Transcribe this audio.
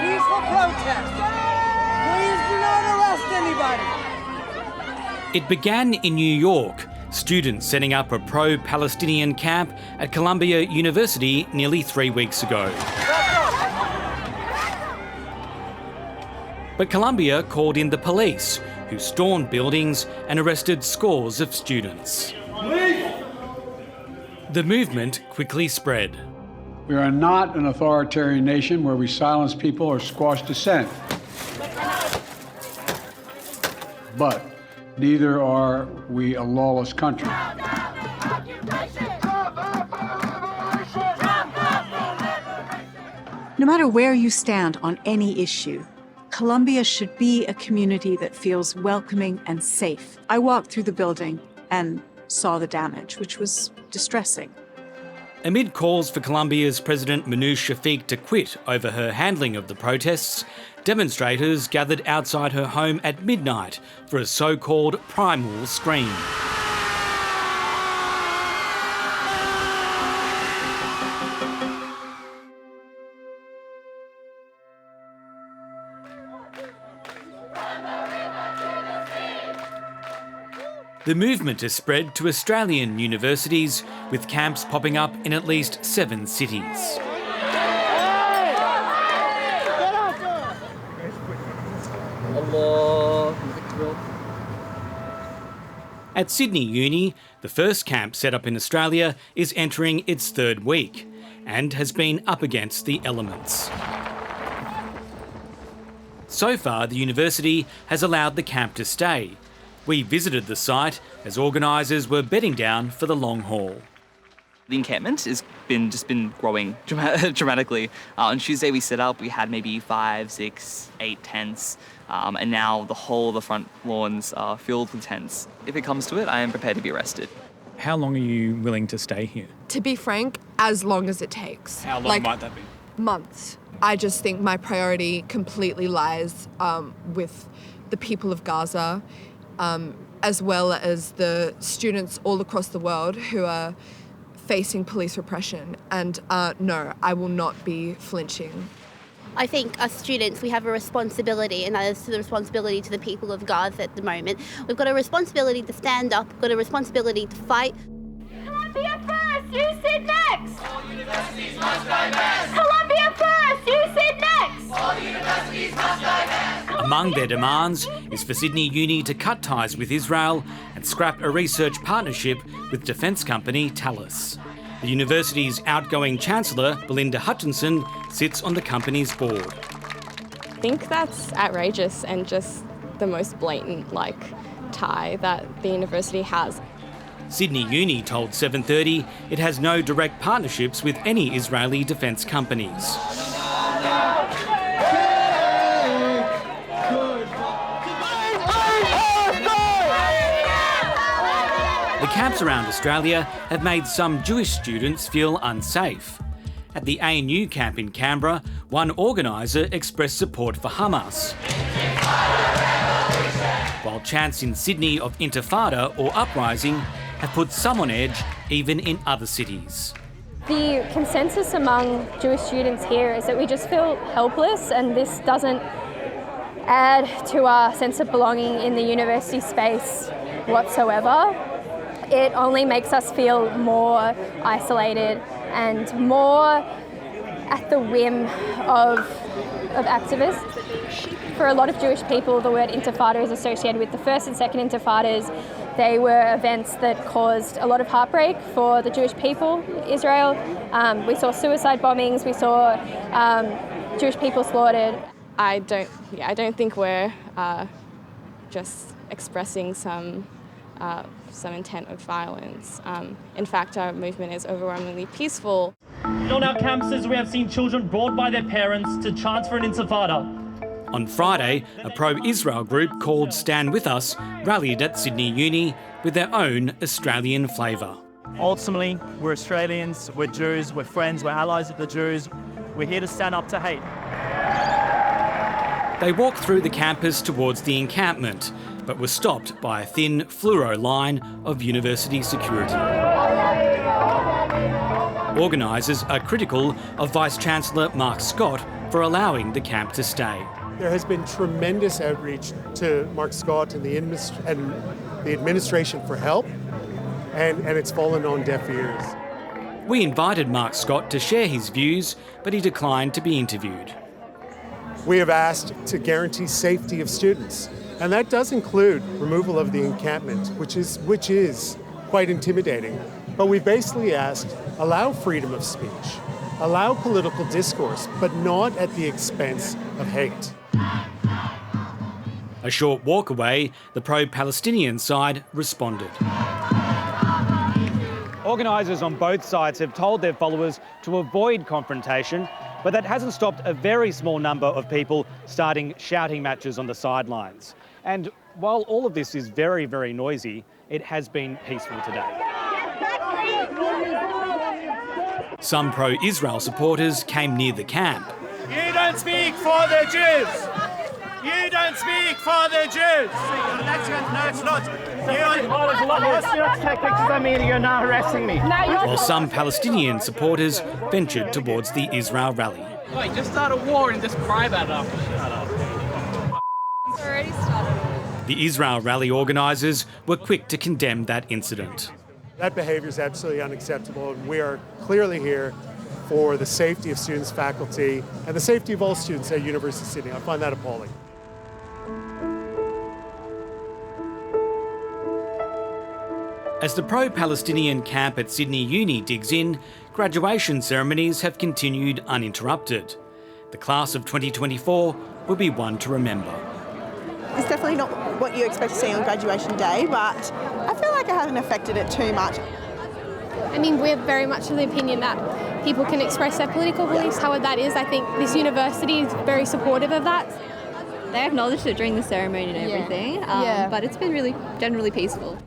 Peaceful protest. Please do not arrest anybody. It began in New York, students setting up a pro-Palestinian camp at Columbia University nearly 3 weeks ago. But Columbia called in the police, who stormed buildings and arrested scores of students. The movement quickly spread. We are not an authoritarian nation where we silence people or squash dissent. But neither are we a lawless country. No matter where you stand on any issue, Columbia should be a community that feels welcoming and safe. I walked through the building and saw the damage, which was distressing. Amid calls for Columbia's President Manu Shafiq to quit over her handling of the protests, demonstrators gathered outside her home at midnight for a so-called primal scream. The movement has spread to Australian universities, with camps popping up in at least 7 cities. At Sydney Uni, the first camp set up in Australia is entering its 3rd week and has been up against the elements. So far, the university has allowed the camp to stay. We visited the site as organisers were bedding down for the long haul. The encampment has been growing dramatically. On Tuesday we set up, we had maybe 5, 6, 8 tents, and now the whole of the front lawns are filled with tents. If it comes to it, I am prepared to be arrested. How long are you willing to stay here? To be frank, as long as it takes. How long might that be? Months. I just think my priority completely lies with the people of Gaza, as well as the students all across the world who are facing police repression. And no, I will not be flinching. I think us students, we have a responsibility, and that is the responsibility to the people of Gaza at the moment. We've got a responsibility to stand up, we've got a responsibility to fight. Columbia first, you sit next! All universities must divest! Columbia first, you sit next! All universities must divest! Among their demands is for Sydney Uni to cut ties with Israel and scrap a research partnership with defence company Thales. The university's outgoing Chancellor, Belinda Hutchinson, sits on the company's board. I think that's outrageous and just the most blatant, tie that the university has. Sydney Uni told 7:30 it has no direct partnerships with any Israeli defence companies. The camps around Australia have made some Jewish students feel unsafe. At the ANU camp in Canberra, one organiser expressed support for Hamas, while chants in Sydney of intifada or uprising have put some on edge even in other cities. The consensus among Jewish students here is that we just feel helpless, and this doesn't add to our sense of belonging in the university space whatsoever. It only makes us feel more isolated and more at the whim of activists. For a lot of Jewish people, the word intifada is associated with the first and second intifadas. They were events that caused a lot of heartbreak for the Jewish people, Israel. We saw suicide bombings, we saw Jewish people slaughtered. I don't think we're just expressing some intent of violence. In fact, our movement is overwhelmingly peaceful. On our campuses, we have seen children brought by their parents to chant for an intifada. On Friday, a pro-Israel group called Stand With Us rallied at Sydney Uni with their own Australian flavour. Ultimately, we're Australians, we're Jews, we're friends, we're allies of the Jews. We're here to stand up to hate. They walked through the campus towards the encampment, but were stopped by a thin fluoro line of university security. Organisers are critical of Vice-Chancellor Mark Scott for allowing the camp to stay. There has been tremendous outreach to Mark Scott and the administration for help, and it's fallen on deaf ears. We invited Mark Scott to share his views, but he declined to be interviewed. We have asked to guarantee safety of students, and that does include removal of the encampment, which is quite intimidating. But we basically asked, allow freedom of speech, allow political discourse, but not at the expense of hate. A short walk away, the pro-Palestinian side responded. Organisers on both sides have told their followers to avoid confrontation, but that hasn't stopped a very small number of people starting shouting matches on the sidelines. And while all of this is very, very noisy, it has been peaceful today. Some pro-Israel supporters came near the camp. You don't speak for the Jews! You don't speak for the Jews! No, it's not. You take pictures of me and you're not arresting me. While some Palestinian supporters ventured towards the Israel rally. Wait, just start a war and just cry about it after. Shut up. It's already started. The Israel rally organisers were quick to condemn that incident. That behaviour is absolutely unacceptable, and we are clearly here for the safety of students, faculty, and the safety of all students at University of Sydney. I find that appalling. As the pro-Palestinian camp at Sydney Uni digs in, graduation ceremonies have continued uninterrupted. The class of 2024 will be one to remember. It's definitely not what you expect to see on graduation day, but I feel like it hasn't affected it too much. I mean, we're very much of the opinion that people can express their political beliefs, however that is. I think this university is very supportive of that. They acknowledged it during the ceremony and everything, but it's been really generally peaceful.